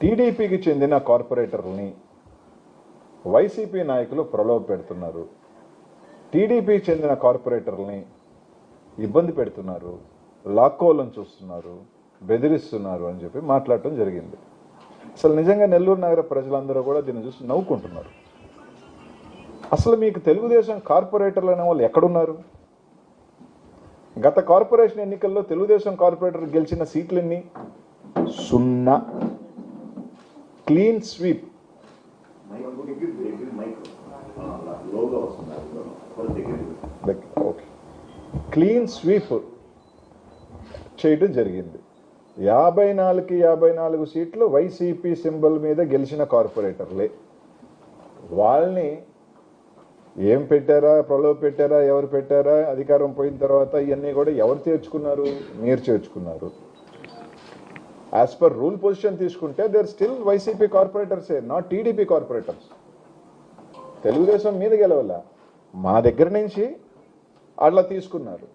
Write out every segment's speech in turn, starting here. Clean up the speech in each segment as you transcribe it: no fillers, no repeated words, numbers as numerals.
టీడీపీకి చెందిన కార్పొరేటర్లని వైసీపీ నాయకులు ప్రలోభ పెడుతున్నారు. టీడీపీకి చెందిన కార్పొరేటర్లని ఇబ్బంది పెడుతున్నారు, లాక్కోవాలని చూస్తున్నారు, బెదిరిస్తున్నారు అని చెప్పి మాట్లాడటం జరిగింది. అసలు నిజంగా నెల్లూరు నగర ప్రజలందరూ కూడా దీన్ని చూసి నవ్వుకుంటున్నారు. అసలు మీకు తెలుగుదేశం కార్పొరేటర్లు అనే వాళ్ళు ఎక్కడున్నారు? గత కార్పొరేషన్ ఎన్నికల్లో తెలుగుదేశం కార్పొరేటర్ గెలిచిన సీట్లు ఎన్ని? 0. Clean sweep. క్లీన్ స్వీప్ చేయడం జరిగింది. 54 సీట్లు వైసీపీ సింబల్ మీద గెలిచిన కార్పొరేటర్లే. వాళ్ళని ఏం పెట్టారా, ప్రలోభ పెట్టారా, ఎవరు పెట్టారా, అధికారం పోయిన తర్వాత ఇవన్నీ కూడా ఎవరు చేర్చుకున్నారు? మీరు చేర్చుకున్నారు. యాజ్ పర్ రూల్ పొజిషన్ తీసుకుంటే దేర్ స్టిల్ వైసీపీ కార్పొరేటర్సే, నాట్ టీడీపీ కార్పొరేటర్స్. తెలుగుదేశం మీద గెలవాల, మా దగ్గర నుంచి అట్లా తీసుకున్నారు.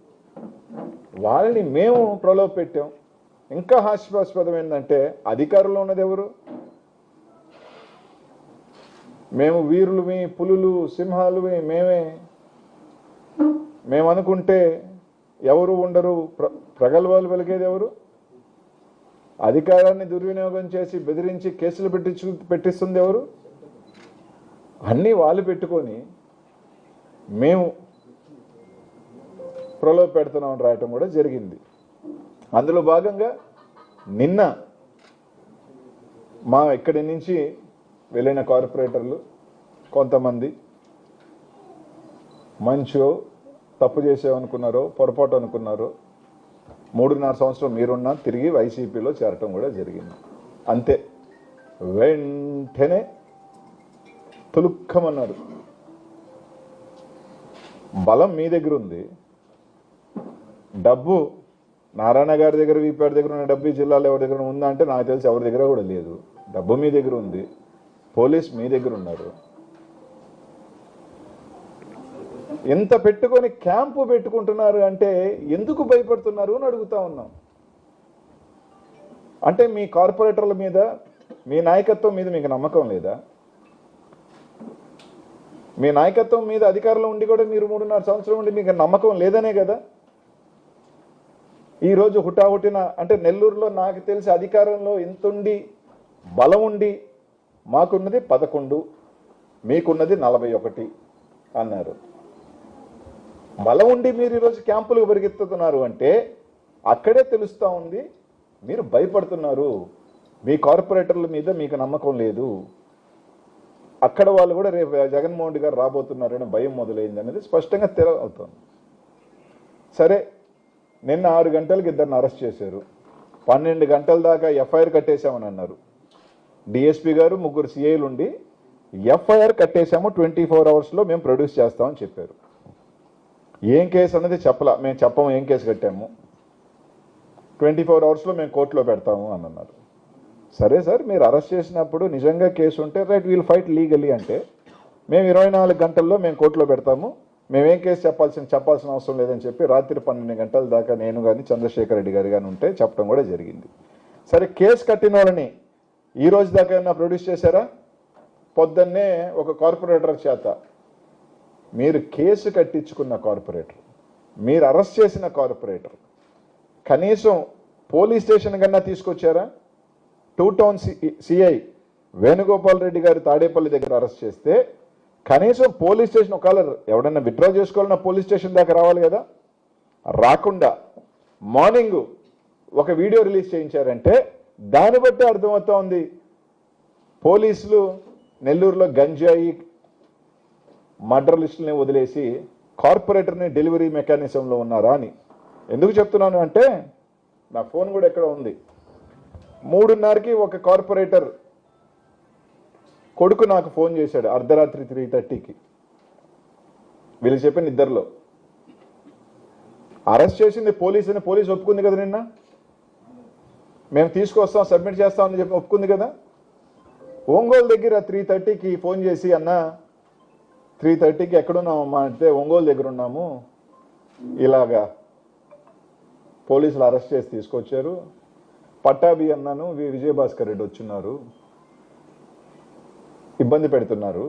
వాళ్ళని మేము ప్రలోభ పెట్టాం. ఇంకా హాస్యాస్పదం ఏంటంటే అధికారంలో ఉన్నది ఎవరు? మేము వీరులమి, పులులు, సింహాలు మేము అనుకుంటే ఎవరు ఉండరు. ప్రగల్భాలు వెలిగేది ఎవరు? అధికారాన్ని దుర్వినియోగం చేసి బెదిరించి కేసులు పెట్టిస్తుంది ఎవరు? అన్నీ వాళ్ళు పెట్టుకొని మేము ప్రలోభ పెడుతున్నామని రాయటం కూడా జరిగింది. అందులో భాగంగా నిన్న మా ఇక్కడి నుంచి వెళ్ళిన కార్పొరేటర్లు కొంతమంది మంచో తప్పు చేసామనుకున్నారో, పొరపాటు అనుకున్నారో, 3.5 సంవత్సరం మీరున్నా తిరిగి వైసీపీలో చేరటం కూడా జరిగింది. అంతే, వెంటనే తులుక్కమన్నారు. బలం మీ దగ్గర ఉంది, డబ్బు నారాయణ గారి దగ్గర, వీపీఆర్ దగ్గర ఉన్న డబ్బు జిల్లాలో ఎవరి దగ్గర ఉందా అంటే నాకు తెలిసి ఎవరి దగ్గర కూడా లేదు. డబ్బు మీ దగ్గర ఉంది, పోలీస్ మీ దగ్గర ఉన్నారు. ఎంత పెట్టుకొని క్యాంపు పెట్టుకుంటున్నారు అంటే ఎందుకు భయపడుతున్నారు అని అడుగుతా ఉన్నాం. అంటే మీ కార్పొరేటర్ల మీద, మీ నాయకత్వం మీద మీకు నమ్మకం లేదా? మీ నాయకత్వం మీద అధికారంలో ఉండి కూడా మీరు 3.5 సంవత్సరం ఉండి మీకు నమ్మకం లేదనే కదా ఈరోజు హుటాహుటిన. అంటే నెల్లూరులో నాకు తెలిసి అధికారంలో ఎంతుండి బలం ఉండి మాకున్నది 11, మీకున్నది 41 అన్నారు. బలం ఉండి మీరు ఈరోజు క్యాంపులకు పరిగెత్తుతున్నారు అంటే అక్కడే తెలుస్తూ ఉంది మీరు భయపడుతున్నారు. మీ కార్పొరేటర్ల మీద మీకు నమ్మకం లేదు. అక్కడ వాళ్ళు కూడా రేపు జగన్మోహన్ రెడ్డి గారు రాబోతున్నారని భయం మొదలైంది అనేది స్పష్టంగా అవుతుంది. సరే, నిన్న 6 గంటలకు ఇద్దరిని అరెస్ట్ చేశారు. 12 గంటల దాకా ఎఫ్ఐఆర్ కట్టేశామని అన్నారు. డిఎస్పీ గారు, 3 సిఐలు ఉండి ఎఫ్ఐఆర్ కట్టేశాము, 24 అవర్స్లో మేము ప్రొడ్యూస్ చేస్తామని చెప్పారు. ఏం కేసు అన్నది చెప్పలా. మేము చెప్పము ఏం కేసు కట్టాము, 24 అవర్స్లో మేము కోర్టులో పెడతాము అని అన్నారు. సరే సార్, మీరు అరెస్ట్ చేసినప్పుడు నిజంగా కేసు ఉంటే రైట్, వీల్ ఫైట్ లీగలీ అంటే మేము 24 గంటల్లో మేము కోర్టులో పెడతాము, మేమేం కేసు చెప్పాల్సిన అవసరం లేదని చెప్పి రాత్రి 12 గంటల దాకా నేను కానీ చంద్రశేఖర్ రెడ్డి గారు కానీ ఉంటే చెప్పడం కూడా జరిగింది. సరే, కేసు కట్టిన వాళ్ళని ఈ రోజు దాకా ఏమన్నా ప్రొడ్యూస్ చేశారా? పొద్దున్నే ఒక కార్పొరేటర్ చేత, మీరు కేసు కట్టించుకున్న కార్పొరేటర్, మీరు అరెస్ట్ చేసిన కార్పొరేటర్ కనీసం పోలీస్ స్టేషన్ కన్నా తీసుకొచ్చారా? 2 టౌన్ సిఐ వేణుగోపాల్ రెడ్డి గారు తాడేపల్లి దగ్గర అరెస్ట్ చేస్తే కనీసం పోలీస్ స్టేషన్ ఒకవేళ ఎవడన్నా విత్డ్రా చేసుకోవాలన్నా పోలీస్ స్టేషన్ దాకా రావాలి కదా. రాకుండా మార్నింగ్ ఒక వీడియో రిలీజ్ చేయించారంటే దాన్ని బట్టి అర్థమవుతా ఉంది పోలీసులు నెల్లూరులో గంజాయి మర్డర్ లిస్టులని వదిలేసి కార్పొరేటర్ని డెలివరీ మెకానిజంలో ఉన్నారా అని. ఎందుకు చెప్తున్నాను అంటే నా ఫోన్ కూడా ఎక్కడ ఉంది. 3:30కి ఒక కార్పొరేటర్ కొడుకు నాకు ఫోన్ చేశాడు, అర్ధరాత్రి 3:30కి. వీళ్ళు చెప్పిన ఇద్దరిలో అరెస్ట్ చేసింది పోలీస్ అని పోలీసు ఒప్పుకుంది కదా. నిన్న మేము తీసుకొస్తాం, సబ్మిట్ చేస్తామని చెప్పి ఒప్పుకుంది కదా. ఒంగోలు దగ్గర 3:30కి ఫోన్ చేసి, అన్న 3:30కి ఎక్కడున్నామమ్మా అంటే ఒంగోలు దగ్గర ఉన్నాము, ఇలాగా పోలీసులు అరెస్ట్ చేసి తీసుకొచ్చారు, పట్టాభి అన్నాను విజయభాస్కర్ రెడ్డి వచ్చున్నారు, ఇబ్బంది పెడుతున్నారు,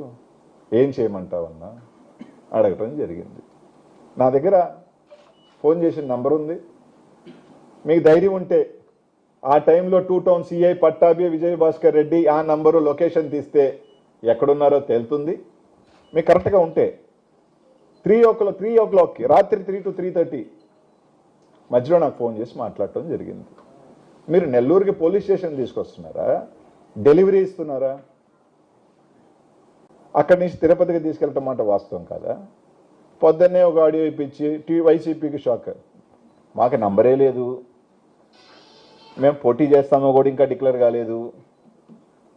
ఏం చేయమంటావన్నా అడగటం జరిగింది. నా దగ్గర ఫోన్ చేసిన నంబర్ ఉంది. మీకు ధైర్యం ఉంటే ఆ టైంలో 2 టౌన్ సిఐ పట్టాభి విజయభాస్కర్ రెడ్డి ఆ నంబరు లొకేషన్ తీస్తే ఎక్కడున్నారో తేలుతుంది. మీకు కరెక్ట్గా ఉంటే 3 o'clockకి రాత్రి 3 to 3:30 మధ్యలో నాకు ఫోన్ చేసి మాట్లాడటం జరిగింది. మీరు నెల్లూరుకి పోలీస్ స్టేషన్ తీసుకొస్తున్నారా, డెలివరీ ఇస్తున్నారా? అక్కడి నుంచి తిరుపతికి తీసుకెళ్ళటం మాట వాస్తవం కాదా? పొద్దున్నే ఒక ఆడియో ఇప్పించి వైసీపీకి షాక్, మాకు నంబరే లేదు, మేము పోటీ చేస్తామో కూడా ఇంకా డిక్లేర్ కాలేదు,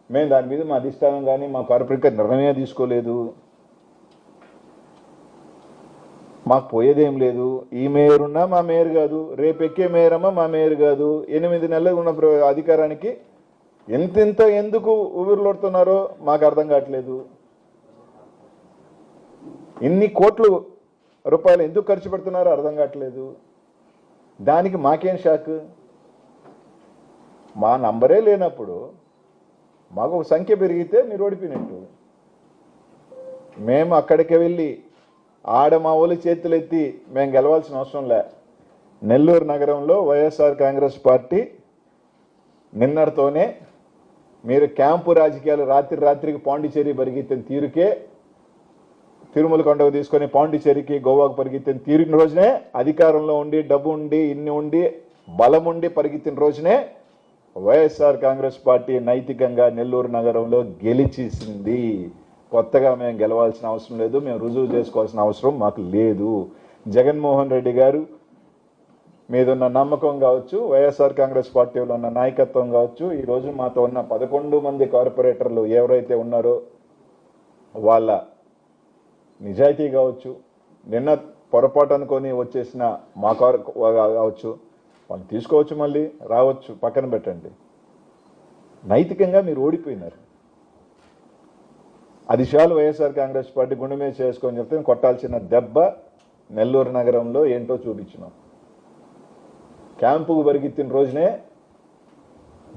మేము దాని మీద మా అధిష్టానం కానీ మా కార్పొరేట్ నిర్ణయమే తీసుకోలేదు, మాకు పోయేదేం లేదు, ఈ మేయర్ ఉన్నా మా మేయర్ కాదు, రేపు ఎక్కే మేయరమ్మా మా మేయర్ కాదు, 8 నెలలు ఉన్న అధికారానికి ఎంతెంత ఎందుకు ఊపిరిలోడుతున్నారో మాకు అర్థం కావట్లేదు, ఇన్ని కోట్ల రూపాయలు ఎందుకు ఖర్చు పెడుతున్నారో అర్థం కావట్లేదు, దానికి మాకేం షాక్? మా నంబరే లేనప్పుడు మాకు ఒక సంఖ్య పెరిగితే మీరు ఓడిపోయినట్టు. మేము అక్కడికి వెళ్ళి ఆడ మా ఊళ్ళ చేతులు ఎత్తి మేము గెలవాల్సిన అవసరం లే. నెల్లూరు నగరంలో వైఎస్ఆర్ కాంగ్రెస్ పార్టీ నిన్నటితోనే మీరు క్యాంపు రాజకీయాలు రాత్రికి పాండిచేరి పరిగెత్తిన తీరుకే, తిరుమల కొండకు తీసుకొని పాండిచేరికి గోవాకు పరిగెత్తిన తీరిన రోజునే, అధికారంలో ఉండి డబ్బు ఉండి ఇన్ని ఉండి బలం ఉండి పరిగెత్తిన రోజునే వైఎస్ఆర్ కాంగ్రెస్ పార్టీ నైతికంగా నెల్లూరు నగరంలో గెలిచేసింది. కొత్తగా మేము గెలవాల్సిన అవసరం లేదు, మేము రుజువు చేసుకోవాల్సిన అవసరం మాకు లేదు. జగన్మోహన్ రెడ్డి గారు మీదున్న నమ్మకం కావచ్చు, వైఎస్ఆర్ కాంగ్రెస్ పార్టీలో ఉన్న నాయకత్వం కావచ్చు, ఈరోజు మాతో ఉన్న 11 మంది కార్పొరేటర్లు ఎవరైతే ఉన్నారో వాళ్ళ నిజాయితీ కావచ్చు, నిన్న పొరపాటు అనుకొని వచ్చేసిన మా కావచ్చు, వాళ్ళు తీసుకోవచ్చు, మళ్ళీ రావచ్చు, పక్కన పెట్టండి. నైతికంగా మీరు ఓడిపోయినారు. అది చాలు వైఎస్ఆర్ కాంగ్రెస్ పార్టీ గుండె మీద చేసుకొని చెప్తే కొట్టాల్సిన దెబ్బ నెల్లూరు నగరంలో ఏంటో చూపించినాం. క్యాంపుకు పరిగెత్తిన రోజునే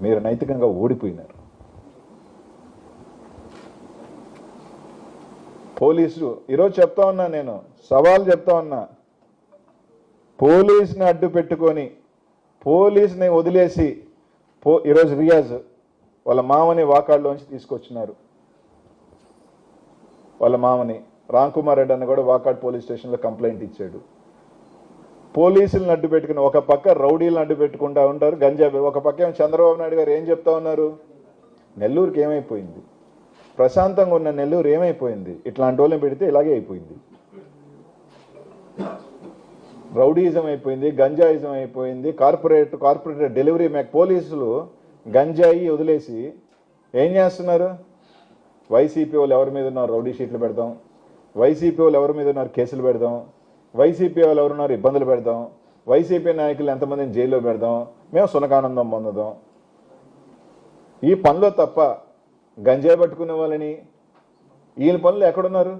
మీరు నైతికంగా ఓడిపోయినారు. పోలీసులు ఈరోజు చెప్తా ఉన్నా, నేను సవాల్ చెప్తా ఉన్నా, పోలీసుని అడ్డు పెట్టుకొని పోలీసుని వదిలేసి ఈరోజు రియాజ్ వాళ్ళ మామని వాకాడ్లోంచి తీసుకొచ్చినారు. వాళ్ళ మామని రామ్కుమార్ రెడ్డి అన్న కూడా వాకాడ్ పోలీస్ స్టేషన్లో కంప్లైంట్ ఇచ్చాడు. పోలీసులను అడ్డు పెట్టుకుని ఒక పక్క రౌడీలను అడ్డు పెట్టుకుంటా ఉంటారు, గంజాబీ ఒక పక్క ఏమో చంద్రబాబు నాయుడు గారు ఏం చెప్తా ఉన్నారు, నెల్లూరుకి ఏమైపోయింది, ప్రశాంతంగా ఉన్న నెల్లూరు ఏమైపోయింది, ఇట్లాంటి వాళ్ళని పెడితే ఇలాగే అయిపోయింది, రౌడీయిజం అయిపోయింది, గంజాయిజం అయిపోయింది, కార్పొరేట్ డెలివరీ పోలీసులు గంజాయి వదిలేసి ఏం చేస్తున్నారు, వైసీపీ వాళ్ళు ఎవరి మీద ఉన్నారు రౌడీ షీట్లు పెడదాం, వైసీపీ వాళ్ళు ఎవరి మీద ఉన్నారు కేసులు పెడదాం, వైసీపీ వాళ్ళు ఎవరున్నారు ఇబ్బందులు పెడదాం, వైసీపీ నాయకులు ఎంతమందిని జైల్లో పెడదాం, మేము సునకానందం పొందుదాం. ఈ పనిలో తప్ప గంజాయి పట్టుకునే వాళ్ళని వీళ్ళ పనులు ఎక్కడున్నారు?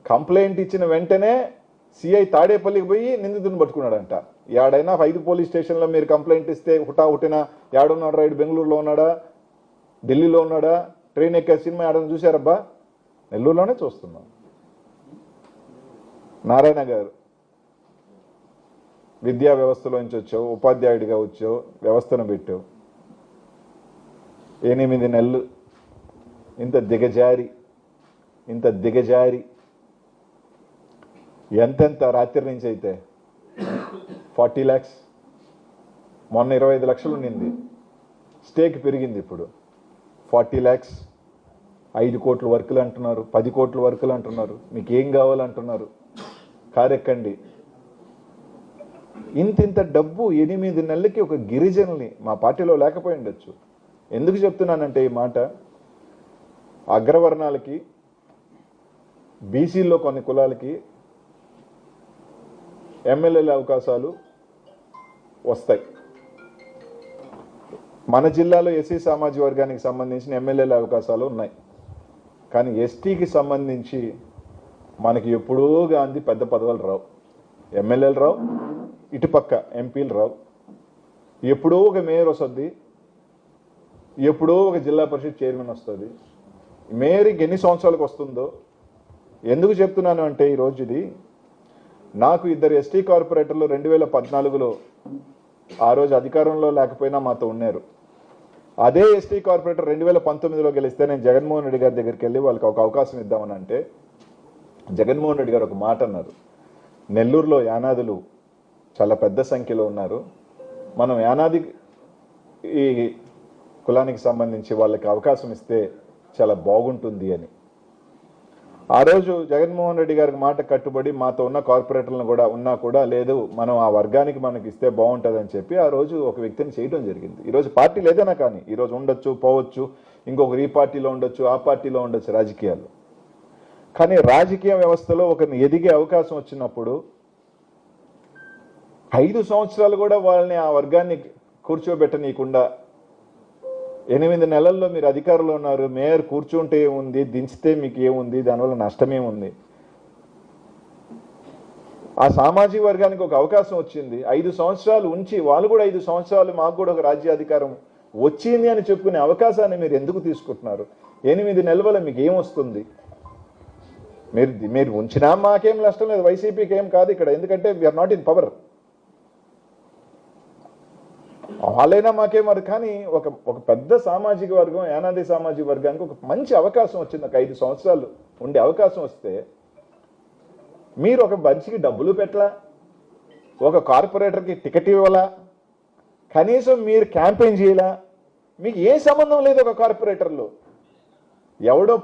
కంప్లైంట్ ఇచ్చిన వెంటనే సిఐ తాడేపల్లికి పోయి నిందితుని పట్టుకున్నాడంట. ఏడైనా 5 పోలీస్ స్టేషన్లో మీరు కంప్లైంట్ ఇస్తే హుటాహుటిన ఏడున్నాడు రైడ్, బెంగళూరులో ఉన్నాడా, ఢిల్లీలో ఉన్నాడా, ట్రైన్ ఎక్కే సినిమా ఏడని చూశారబ్బా? నెల్లూరులోనే చూస్తున్నాం. నారాయణ గారు విద్యా వ్యవస్థలోంచి వచ్చావు, ఉపాధ్యాయుడిగా వచ్చావు, వ్యవస్థను పెట్టావు, 8 నెలలు ఇంత దిగజారి ఎంతెంత రాత్రి నుంచి అయితే 40 lakhs, మొన్న 25 లక్షలు ఉండింది, స్టేక్ పెరిగింది, ఇప్పుడు 40 lakhs, 5 కోట్ల వర్కులు అంటున్నారు, 10 కోట్ల వర్కులు అంటున్నారు, మీకు ఏం కావాలంటున్నారు, కారెక్కండి. ఇంత డబ్బు 8 నెలలకి ఒక గిరిజనుల్ని మా పార్టీలో లేకపోయి ఉండొచ్చు. ఎందుకు చెప్తున్నానంటే ఈ మాట, అగ్రవర్ణాలకి, బీసీల్లో కొన్ని కులాలకి ఎమ్మెల్యేల అవకాశాలు వస్తాయి. మన జిల్లాలో ఎస్సీ సామాజిక వర్గానికి సంబంధించిన ఎమ్మెల్యేల అవకాశాలు ఉన్నాయి. కానీ ఎస్టీకి సంబంధించి మనకి ఎప్పుడూ గాంధీ పెద్ద పదవులు రావు, ఎమ్మెల్యేలు రావు, ఇటుపక్క ఎంపీలు రావు. ఎప్పుడో ఒక మేయర్ వస్తుంది, ఎప్పుడో ఒక జిల్లా పరిషత్ చైర్మన్ వస్తుంది. మేయర్కి ఎన్ని సంవత్సరాలకు వస్తుందో ఎందుకు చెప్తున్నాను అంటే, ఈరోజు ఇది నాకు 2 ఎస్టీ కార్పొరేటర్లు 2014లో ఆ రోజు అధికారంలో లేకపోయినా మాతో ఉన్నారు. అదే ఎస్టీ కార్పొరేటర్ 2019లో గెలిస్తే నేను జగన్మోహన్ రెడ్డి గారి దగ్గరికి వెళ్ళి వాళ్ళకి ఒక అవకాశం ఇద్దామని అంటే, జగన్మోహన్ రెడ్డి గారు ఒక మాట అన్నారు, నెల్లూరులో యానాదులు చాలా పెద్ద సంఖ్యలో ఉన్నారు, మనం యానాది ఈ కులానికి సంబంధించి వాళ్ళకి అవకాశం ఇస్తే చాలా బాగుంటుంది అని. ఆ రోజు జగన్మోహన్ రెడ్డి గారికి మాట కట్టుబడి మాతో ఉన్న కార్పొరేటర్లను కూడా ఉన్నా లేదు, మనం ఆ వర్గానికి మనకి ఇస్తే బాగుంటుందని చెప్పి ఆ రోజు ఒక వ్యక్తిని చేయడం జరిగింది. ఈరోజు పార్టీ లేదన్నా కానీ ఈరోజు ఉండొచ్చు, పోవచ్చు, ఇంకొకరు ఈ పార్టీలో ఉండొచ్చు, ఆ పార్టీలో ఉండొచ్చు రాజకీయాలు. కానీ రాజకీయ వ్యవస్థలో ఒకరిని ఎదిగే అవకాశం వచ్చినప్పుడు 5 సంవత్సరాలు కూడా వాళ్ళని ఆ వర్గాన్ని కూర్చోబెట్టనీయకుండా 8 నెలల్లో మీరు అధికారంలో ఉన్నారు, మేయర్ కూర్చుంటే ఏముంది, దించితే మీకు ఏముంది, దానివల్ల నష్టమేముంది? ఆ సామాజిక వర్గానికి ఒక అవకాశం వచ్చింది, 5 సంవత్సరాలు ఉంచి వాళ్ళు కూడా 5 సంవత్సరాలు మాకు కూడా ఒక రాజ్యాధికారం వచ్చింది అని చెప్పుకునే అవకాశాన్ని మీరు ఎందుకు తీసుకుంటున్నారు? 8 నెలల వల్ల మీకు ఏమొస్తుంది? మీరు ఉంచినా మాకేం నష్టం లేదు, వైసీపీకి ఏం కాదు ఇక్కడ, ఎందుకంటే వీఆర్ నాట్ ఇన్ పవర్. వాళ్ళైనా మాకేమరు. కానీ ఒక పెద్ద సామాజిక వర్గం, యానాది సామాజిక వర్గానికి ఒక మంచి అవకాశం వచ్చింది. ఒక 5 సంవత్సరాలు ఉండే అవకాశం వస్తే మీరు ఒక మనిషికి డబ్బులు పెట్టలా, ఒక కార్పొరేటర్కి టికెట్ ఇవ్వాలా, కనీసం మీరు క్యాంపెయిన్ చేయాలా? మీకు ఏ సంబంధం లేదు. ఒక కార్పొరేటర్లో ఎవడో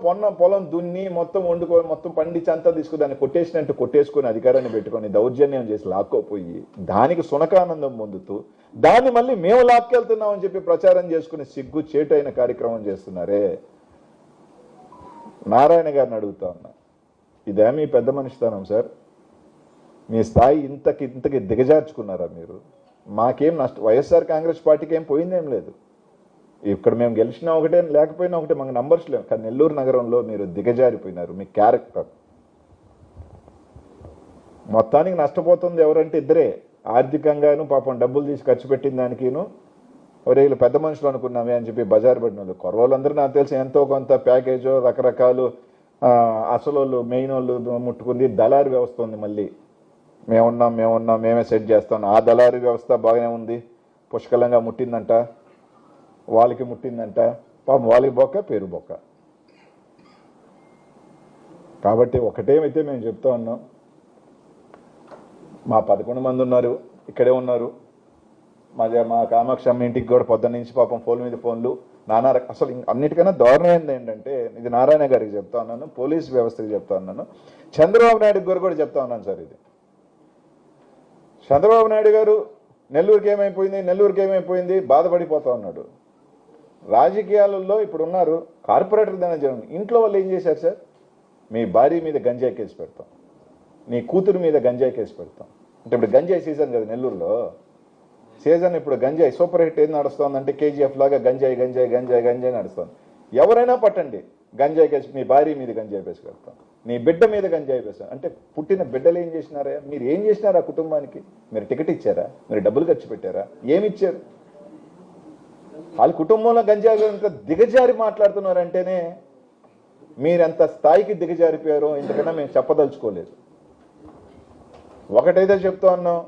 పొలం దున్ని మొత్తం వండుకొని మొత్తం పండించి అంతా తీసుకుని దాన్ని కొట్టేసినట్టు కొట్టేసుకొని అధికారాన్ని పెట్టుకొని దౌర్జన్యం చేసి లాక్కోపోయి దానికి సునకానందం పొందుతూ దాన్ని మళ్ళీ మేము లాక్కెళ్తున్నామని చెప్పి ప్రచారం చేసుకుని సిగ్గు చేటైన కార్యక్రమం చేస్తున్నారే. నారాయణ గారిని అడుగుతా ఉన్నా, ఇదే మీ పెద్ద మనిషితనం సార్? మీ స్థాయి ఇంతకి దిగజార్చుకున్నారా మీరు? మాకేం నష్టం, వైఎస్ఆర్ కాంగ్రెస్ పార్టీకి ఏం పోయిందేం లేదు. ఇక్కడ మేము గెలిచినా ఒకటే, లేకపోయినా ఒకటే, మాకు నంబర్స్ లేవు. కానీ నెల్లూరు నగరంలో మీరు దిగజారిపోయినారు. మీ క్యారెక్టర్ మొత్తానికి నష్టపోతుంది ఎవరంటే ఇద్దరే, ఆర్థికంగాను పాపం డబ్బులు తీసి ఖర్చు పెట్టిన దానికిను, వీళ్ళు పెద్ద మనుషులు అనుకున్నామే అని చెప్పి బజారు పడిన వాళ్ళు. కుర్రోళ్ళందరూ నాకు తెలిసి ఎంతో కొంత ప్యాకేజో రకరకాలు అసలు మెయిన్ వాళ్ళు ముట్టుకుంది. దళారీ వ్యవస్థ ఉంది, మళ్ళీ మేమున్నాం మేమే సెట్ చేస్తాం. ఆ దళారీ వ్యవస్థ బాగానే ఉంది, పుష్కలంగా ముట్టిందంట, వాళ్ళకి ముట్టిందంట, పాపం వాళ్ళకి బొక్క పేరు బొక్క. కాబట్టి ఒకటేమైతే మేము చెప్తా ఉన్నాం, మా 11 మంది ఉన్నారు, ఇక్కడే ఉన్నారు. మా కామాక్షి అమ్మ ఇంటికి కూడా పొద్దున్న నుంచి పాపం ఫోన్ మీద ఫోన్లు నానా. అసలు అన్నిటికన్నా దారుణమైనది ఏంటంటే, ఇది నారాయణ గారికి చెప్తా ఉన్నాను, పోలీస్ వ్యవస్థకి చెప్తా ఉన్నాను, చంద్రబాబు నాయుడు గారు కూడా చెప్తా ఉన్నాను సార్. ఇది చంద్రబాబు నాయుడు గారు నెల్లూరుకి ఏమైపోయింది బాధపడిపోతా ఉన్నాడు. రాజకీయాలలో ఇప్పుడు ఉన్నారు, కార్పొరేటర్ దాని జనం. ఇంట్లో వాళ్ళు ఏం చేశారు సార్? మీ భార్య మీద గంజాయి కేసు పెడతాం, నీ కూతురు మీద గంజాయి కేసు పెడతాం. అంటే ఇప్పుడు గంజాయి సీజన్ కదా నెల్లూరులో, సీజన్ ఇప్పుడు గంజాయి సూపర్ హిట్ ఏది నడుస్తుందంటే కేజీఎఫ్ లాగా గంజాయి నడుస్తుంది. ఎవరైనా పట్టండి, గంజాయి కేసు, మీ భార్య మీద గంజాయి కేసు పెడతాం, నీ బిడ్డ మీద గంజాయి కేసు. అంటే పుట్టిన బిడ్డలు ఏం చేసినారా? మీరు ఏం చేసినారా కుటుంబానికి? మీరు టికెట్ ఇచ్చారా? మీరు డబ్బులు ఖర్చు పెట్టారా? ఏమిచ్చారు? వాళ్ళ కుటుంబంలో గంజాయి దిగజారి మాట్లాడుతున్నారంటేనే మీరెంత స్థాయికి దిగజారిపోయారో ఇంతకన్నా మేము చెప్పదలుచుకోలేదు. ఒకటైతే చెప్తా ఉన్నాం,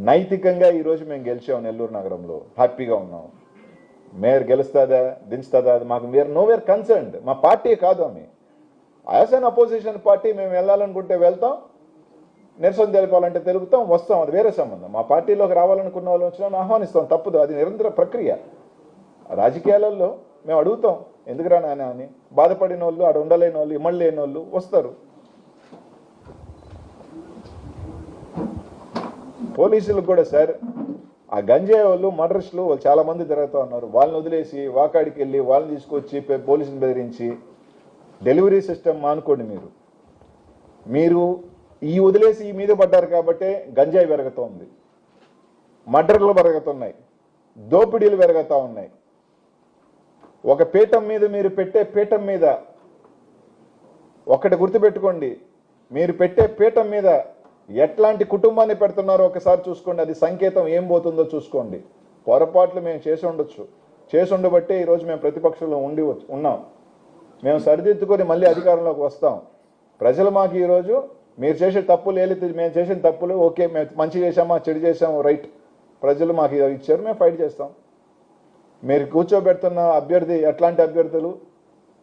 నైతికంగా ఈరోజు మేము గెలిచాం నెల్లూరు నగరంలో, హ్యాపీగా ఉన్నాం. మేయర్ గెలుస్తుందా దించుతుందా మాకు నోవేర్ కన్సర్న్డ్. మా పార్టీ కాదు ఆమె, యాజ్ అన్ అపోజిషన్ పార్టీ మేము వెళ్ళాలనుకుంటే వెళ్తాం, నిరసన తెలిపాలంటే తెలుపుతాం, వస్తాం, అది వేరే సంబంధం. మా పార్టీలోకి రావాలనుకున్న వాళ్ళు వచ్చినా ఆహ్వానిస్తాం, తప్పదు, అది నిరంతర ప్రక్రియ. రాజకీయాలలో మేము అడుగుతాం ఎందుకు రా నాయన అని. బాధపడిన వాళ్ళు, ఆడ ఉండలేని వాళ్ళు, ఇమ్మడి లేని వాళ్ళు వస్తారు. పోలీసులకు కూడా సార్, ఆ గంజాయి వాళ్ళు మర్డర్స్లు వాళ్ళు చాలా మంది తిరుగుతూ ఉన్నారు. వాళ్ళని వదిలేసి వాకాడికి వెళ్ళి వాళ్ళని తీసుకొచ్చి పోలీసుని బెదిరించి డెలివరీ సిస్టమ్ మానుకోండి. మీరు ఈ వదిలేసి ఈ మీద పడ్డారు కాబట్టే గంజాయి పెరుగుతోంది, మర్డర్లు పెరుగుతున్నాయి, దోపిడీలు పెరుగుతూ ఉన్నాయి. ఒక పీఠం మీద మీరు పెట్టే పీఠం మీద ఒకటి గుర్తుపెట్టుకోండి, మీరు పెట్టే పీఠం మీద ఎట్లాంటి కుటుంబాన్ని పెడుతున్నారో ఒకసారి చూసుకోండి. అది సంకేతం ఏం పోతుందో చూసుకోండి. పొరపాట్లు మేము చేసి ఉండబట్టే ఈరోజు మేము ప్రతిపక్షంలో ఉన్నాం. మేము సరిదిద్దుకొని మళ్ళీ అధికారంలోకి వస్తాం. ప్రజలు మాకు ఈరోజు మీరు చేసే తప్పులు మేము చేసిన తప్పులు ఓకే, మేము మంచి చేసామా చెడు చేసాము రైట్, ప్రజలు మాకు ఇచ్చారు, మేము ఫైట్ చేస్తాం. మీరు కూర్చోబెడుతున్న అభ్యర్థి ఎట్లాంటి అభ్యర్థులు,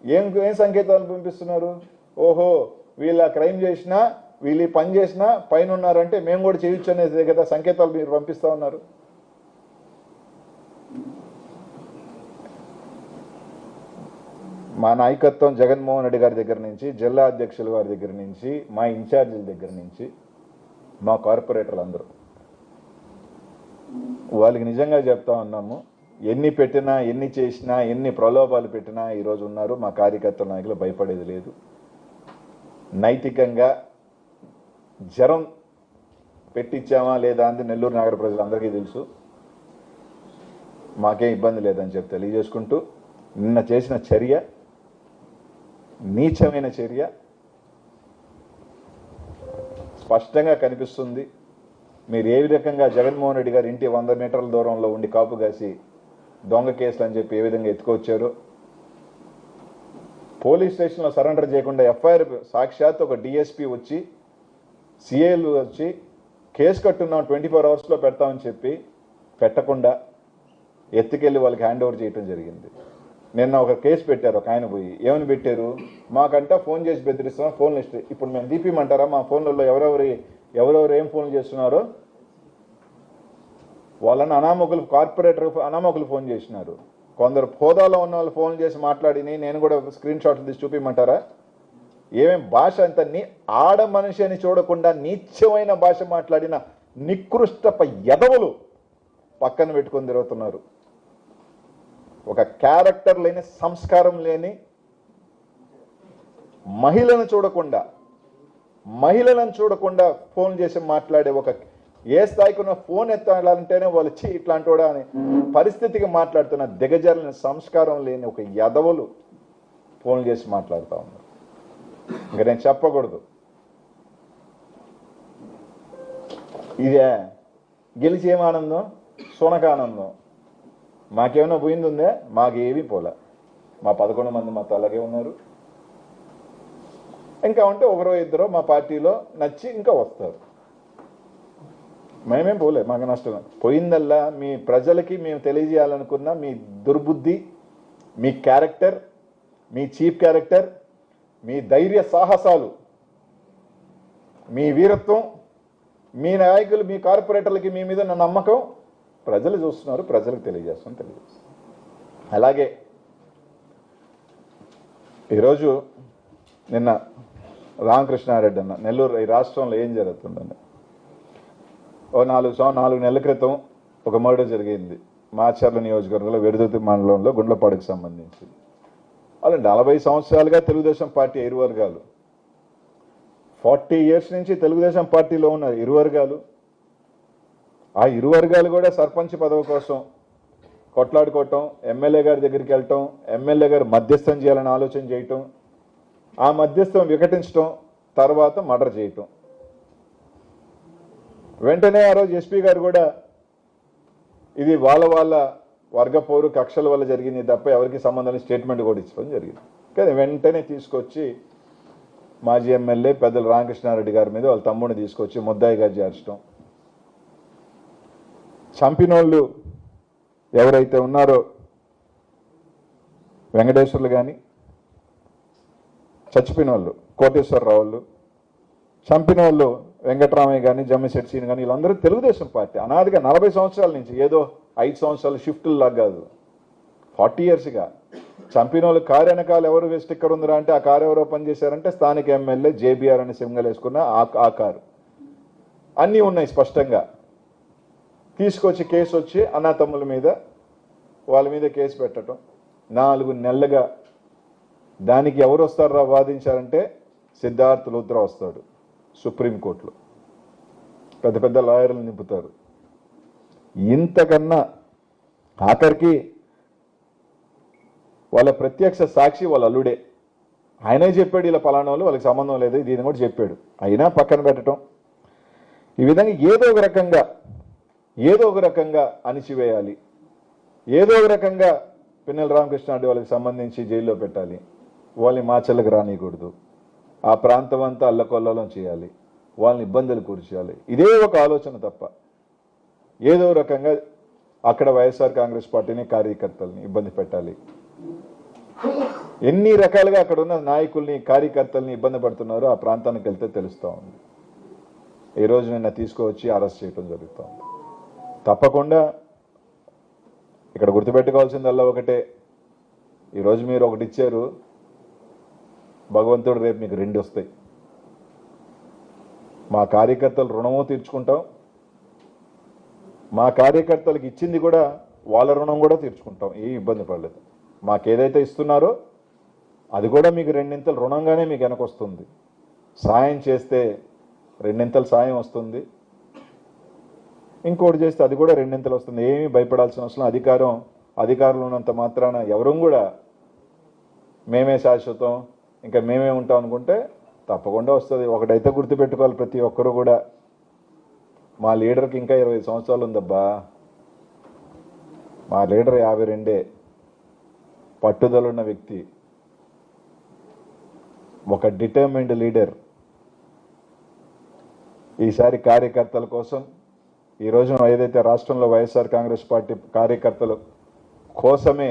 ఏం సంకేతాలు పంపిస్తున్నారు? ఓహో వీళ్ళ క్రైమ్ చేసినా వీళ్ళు పని చేసినా పైన ఉన్నారంటే మేము కూడా చేయొచ్చు అనేది కదా సంకేతాలు మీరు పంపిస్తూ ఉన్నారు. మా నాయకత్వం జగన్మోహన్ రెడ్డి గారి దగ్గర నుంచి, జిల్లా అధ్యక్షుల వారి దగ్గర నుంచి, మా ఇన్ఛార్జీల దగ్గర నుంచి, మా కార్పొరేటర్లు అందరూ వాళ్ళకి నిజంగా చెప్తా ఉన్నాము, ఎన్ని పెట్టినా ఎన్ని చేసినా ఎన్ని ప్రలోభాలు పెట్టినా ఈరోజు ఉన్నారు. మా కార్యకర్తల నాయకులు భయపడేది లేదు. నైతికంగా జ్వరం పెట్టించామా లేదా అని నెల్లూరు నగర ప్రజలందరికీ తెలుసు. మాకేం ఇబ్బంది లేదని చెప్పి తెలియజేసుకుంటూ, నిన్న చేసిన చర్య నీచమైన చర్య స్పష్టంగా కనిపిస్తుంది. మీరు ఏ రకంగా జగన్మోహన్ రెడ్డి గారి ఇంటి 100 మీటర్ల దూరంలో ఉండి కాపు కాసి దొంగ కేసులు అని చెప్పి ఏ విధంగా ఎత్తుకొచ్చారో, పోలీస్ స్టేషన్లో సరెండర్ చేయకుండా ఎఫ్ఐఆర్ సాక్షాత్ ఒక డిఎస్పీ వచ్చి సిఐలు వచ్చి కేసు కట్టున్నాం 24 అవర్స్లో పెడతామని చెప్పి పెట్టకుండా ఎత్తుకెళ్ళి వాళ్ళకి హ్యాండ్ ఓవర్ చేయడం జరిగింది. నిన్న ఒక కేసు పెట్టారు, ఒక ఆయన పోయి ఏమని పెట్టారు, మాకంటా ఫోన్ చేసి బెదిరిస్తున్నాం, ఫోన్ లిస్ట్ ఇప్పుడు మేము దీపిమంటారా మా ఫోన్లలో ఎవరెవరు ఏం ఫోన్లు చేస్తున్నారో వాళ్ళని అనామకులు, కార్పొరేటర్ అనామకులు ఫోన్ చేసినారు. కొందరు హోదాలో ఉన్న వాళ్ళు ఫోన్ చేసి మాట్లాడిని నేను కూడా స్క్రీన్ షాట్లు తీసి చూపిమంటారా? ఏమేం భాష అంత ఆడ మనిషి అని చూడకుండా నీచమైన భాష మాట్లాడిన నికృష్టప యదవులు పక్కన పెట్టుకొని తిరుగుతున్నారు. ఒక క్యారెక్టర్ లేని, సంస్కారం లేని, మహిళలను చూడకుండా ఫోన్ చేసి మాట్లాడే, ఒక ఏ స్థాయికి ఉన్న ఫోన్ ఎత్తాలంటేనే వాళ్ళు ఇట్లాంటి వాడా అని పరిస్థితికి మాట్లాడుతున్న దిగజారిన, సంస్కారం లేని ఒక యదవులు ఫోన్ చేసి మాట్లాడుతూ ఉన్నారు. ఇంకా నేను చెప్పకూడదు. ఇదే గెలిచి ఏం ఆనందం, సునక ఆనందం. మాకేమైనా పోయిందుందే? మాకేమీ పోలే. మా 11 మంది మాతో అలాగే ఉన్నారు. ఇంకా ఉంటే ఒకరో ఇద్దరో మా పార్టీలో నచ్చి ఇంకా వస్తారు. మేమేం పోలే, మాకు నష్టం. పోయిందల్లా మీ ప్రజలకి మేము తెలియజేయాలనుకున్న మీ దుర్బుద్ధి, మీ క్యారెక్టర్, మీ చీప్ క్యారెక్టర్, మీ ధైర్య సాహసాలు, మీ వీరత్వం, మీ నాయకులు, మీ కార్పొరేటర్లకి మీ మీద ఉన్న నమ్మకం ప్రజలు చూస్తున్నారు. ప్రజలకు తెలియజేస్తాం. అలాగే ఈరోజు నిన్న రామకృష్ణారెడ్డి అన్న నెల్లూరు, ఈ రాష్ట్రంలో ఏం జరుగుతుందని, ఓ 4 నెలల క్రితం ఒక మర్డర్ జరిగింది మాచర్ల నియోజకవర్గంలో వెడుదుతి మండలంలో గుండ్లపాడుకు సంబంధించి. వాళ్ళు 40 సంవత్సరాలుగా తెలుగుదేశం పార్టీ ఇరు వర్గాలు, 40 years నుంచి తెలుగుదేశం పార్టీలో ఉన్నారు ఇరు వర్గాలు. ఆ ఇరు వర్గాలు కూడా సర్పంచ్ పదవి కోసం కొట్లాడుకోవటం, ఎమ్మెల్యే గారి దగ్గరికి వెళ్ళటం, ఎమ్మెల్యే గారు మధ్యస్థం చేయాలని ఆలోచన చేయటం, ఆ మధ్యస్థం వికటించడం, తర్వాత మర్డర్ చేయటం. వెంటనే ఆ రోజు ఎస్పీ గారు కూడా ఇది వాళ్ళ వర్గ పౌరు కక్షల వల్ల జరిగింది తప్ప ఎవరికి సంబంధం స్టేట్మెంట్ కూడా ఇచ్చడం జరిగింది. కానీ వెంటనే తీసుకొచ్చి మాజీ ఎమ్మెల్యే పెద్దల రామకృష్ణారెడ్డి గారి మీద వాళ్ళ తమ్ముడిని తీసుకొచ్చి ముద్దాయిగా చేర్చడం. చంపినోళ్ళు ఎవరైతే ఉన్నారో వెంకటేశ్వర్లు కానీ, చచ్చిపోయిన వాళ్ళు కోటేశ్వరరావు వాళ్ళు, చంపిన వాళ్ళు వెంకటరామయ్య కానీ, జమ్మిశెట్టి సీన్ కానీ, వీళ్ళందరూ తెలుగుదేశం పార్టీ అనాదిగా 40 సంవత్సరాల నుంచి, ఏదో 5 సంవత్సరాలు షిఫ్టుల్లా కాదు, 40 yearsగా. చంపిన వాళ్ళు కారు వెనకాల ఎవరు స్టిక్కర్ ఉందిరా అంటే ఆ కారు ఎవరో పనిచేశారంటే స్థానిక ఎమ్మెల్యే జేబీఆర్ అని సింగల్ వేసుకున్న ఆ కారు. అన్నీ ఉన్నాయి స్పష్టంగా. తీసుకొచ్చి కేసు వచ్చి అన్నతమ్ముల మీద, వాళ్ళ మీద కేసు పెట్టడం 4 నెలలుగా. దానికి ఎవరు వస్తారా వాదించారంటే సిద్ధార్థ్ లూత్రా వస్తాడు సుప్రీంకోర్టులో, పెద్ద లాయర్లు నింపుతారు. ఇంతకన్నా ఆఖరికి వాళ్ళ ప్రత్యక్ష సాక్షి వాళ్ళ అల్లుడే, ఆయనే చెప్పాడు ఇలా పలానా వాళ్ళు వాళ్ళకి సంబంధం లేదు దీన్ని కూడా చెప్పాడు. అయినా పక్కన పెట్టడం, ఈ విధంగా ఏదో ఒక రకంగా అణిచివేయాలి, ఏదో ఒక రకంగా పిన్నెల రామకృష్ణారెడ్డి వాళ్ళకి సంబంధించి జైల్లో పెట్టాలి, వాళ్ళని మాచర్లకు రానియకూడదు, ఆ ప్రాంతం అంతా అల్లకొల్లోలం చేయాలి, వాళ్ళని ఇబ్బందులు కూర్చేయాలి. ఇదే ఒక ఆలోచన తప్ప ఏదో రకంగా అక్కడ వైఎస్ఆర్ కాంగ్రెస్ పార్టీని కార్యకర్తల్ని ఇబ్బంది పెట్టాలి. ఎన్ని రకాలుగా అక్కడ ఉన్న నాయకుల్ని కార్యకర్తల్ని ఇబ్బంది పడుతున్నారో ఆ ప్రాంతానికి వెళ్తే తెలుస్తూ ఉంది. ఈరోజు నిన్న తీసుకువచ్చి అరెస్ట్ చేయడం జరుగుతూ ఉంది. తప్పకుండా ఇక్కడ గుర్తుపెట్టుకోవాల్సిందల్లా ఒకటే, ఈరోజు మీరు ఒకటి ఇచ్చారు, భగవంతుడు రేపు మీకు రెండు వస్తాయి. మా కార్యకర్తలు రుణమో తీర్చుకుంటాం, మా కార్యకర్తలకు ఇచ్చింది కూడా వాళ్ళ రుణం కూడా తీర్చుకుంటాం, ఏ ఇబ్బంది పడలేదు. మాకేదైతే ఇస్తున్నారో అది కూడా మీకు రెండింతలు రుణంగానే మీకు వెనకొస్తుంది. సాయం చేస్తే రెండింతల సాయం వస్తుంది, ఇంకోటి చేస్తే అది కూడా రెండింతలు వస్తుంది. ఏమీ భయపడాల్సిన అవసరం. అధికారులు ఉన్నంత మాత్రాన ఎవరూ కూడా మేమే శాశ్వతం, ఇంకా మేమే ఉంటాం అనుకుంటే తప్పకుండా వస్తుంది. ఒకటైతే గుర్తుపెట్టుకోవాలి ప్రతి ఒక్కరూ కూడా, మా లీడర్కి ఇంకా 20 సంవత్సరాలు ఉందబ్బా. మా లీడర్ 52, పట్టుదలున్న వ్యక్తి, ఒక డిటర్మిన్డ్ లీడర్. ఈసారి కార్యకర్తల కోసం ఈ రోజున ఏదైతే రాష్ట్రంలో వైఎస్ఆర్ కాంగ్రెస్ పార్టీ కార్యకర్తల కోసమే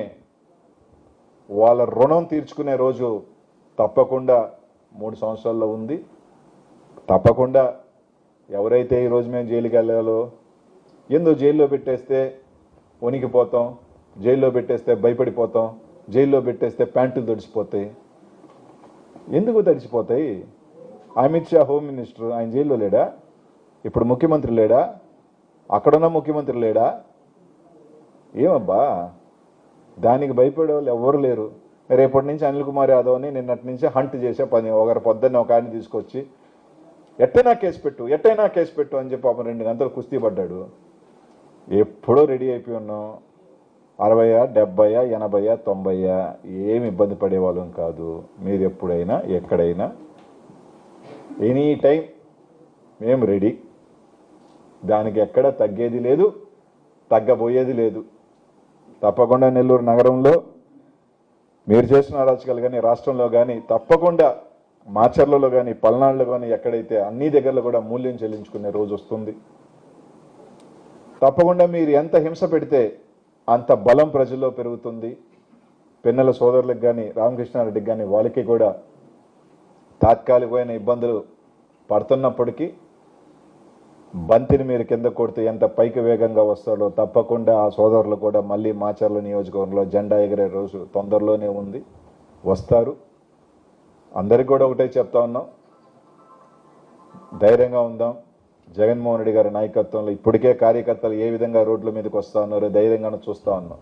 వాళ్ళ రుణం తీర్చుకునే రోజు తప్పకుండా 3 సంవత్సరాల్లో ఉంది. తప్పకుండా ఎవరైతే ఈరోజు మేము జైలుకి వెళ్ళాలో, ఏందో జైల్లో పెట్టేస్తే వణికిపోతాం, జైల్లో పెట్టేస్తే భయపడిపోతాం, జైల్లో పెట్టేస్తే ప్యాంటులు తడిసిపోతాయి. ఎందుకు తడిసిపోతాయి? అమిత్ షా హోమ్ మినిస్టర్, ఆయన జైల్లో లేడా? ఇప్పుడు ముఖ్యమంత్రి లేడా? అక్కడున్న ముఖ్యమంత్రి లేడా? ఏమబ్బా, దానికి భయపడే వాళ్ళు ఎవరు లేరు. రేపటి నుంచి అనిల్ కుమార్ యాదవ్ని నిన్నటి నుంచి హంట్ చేసే పని. ఒకరు పొద్దున్న ఒక ఆయన తీసుకొచ్చి ఎట్టైనా కేసు పెట్టు అని చెప్పి పాపం 2 గంటలు కుస్తీ పడ్డాడు. ఎప్పుడో రెడీ అయిపోయి ఉన్నాం. 60, 70, 80, 90 ఏమి ఇబ్బంది పడేవాళ్ళం కాదు. మీరు ఎప్పుడైనా ఎక్కడైనా ఎనీ టైం మేము రెడీ. దానికి ఎక్కడ తగ్గేది లేదు, తగ్గబోయేది లేదు. తప్పకుండా నెల్లూరు నగరంలో మీరు చేసిన అరాచకాలు కానీ, రాష్ట్రంలో కానీ, తప్పకుండా మాచర్లలో కానీ, పల్నాడులో కానీ, ఎక్కడైతే అన్ని దగ్గరలో కూడా మూల్యం చెల్లించుకునే రోజు వస్తుంది. తప్పకుండా మీరు ఎంత హింస పెడితే అంత బలం ప్రజల్లో పెరుగుతుంది. పిన్నెల సోదరులకు కానీ, రామకృష్ణారెడ్డికి కానీ, వాళ్ళకి కూడా తాత్కాలికమైన ఇబ్బందులు పడుతున్నప్పటికీ బంతిని మీరు కింద కొడితే ఎంత పైకి వేగంగా వస్తాడో తప్పకుండా ఆ సోదరులు కూడా మళ్ళీ మాచర్ల నియోజకవర్గంలో జెండా ఎగిరే రోజు తొందరలోనే ఉంది, వస్తారు. అందరికీ కూడా ఒకటే చెప్తా ఉన్నాం, ధైర్యంగా ఉందాం. జగన్మోహన్ రెడ్డి గారి నాయకత్వంలో ఇప్పటికే కార్యకర్తలు ఏ విధంగా రోడ్ల మీదకి వస్తా ఉన్నారో ధైర్యంగానే చూస్తూ ఉన్నాం.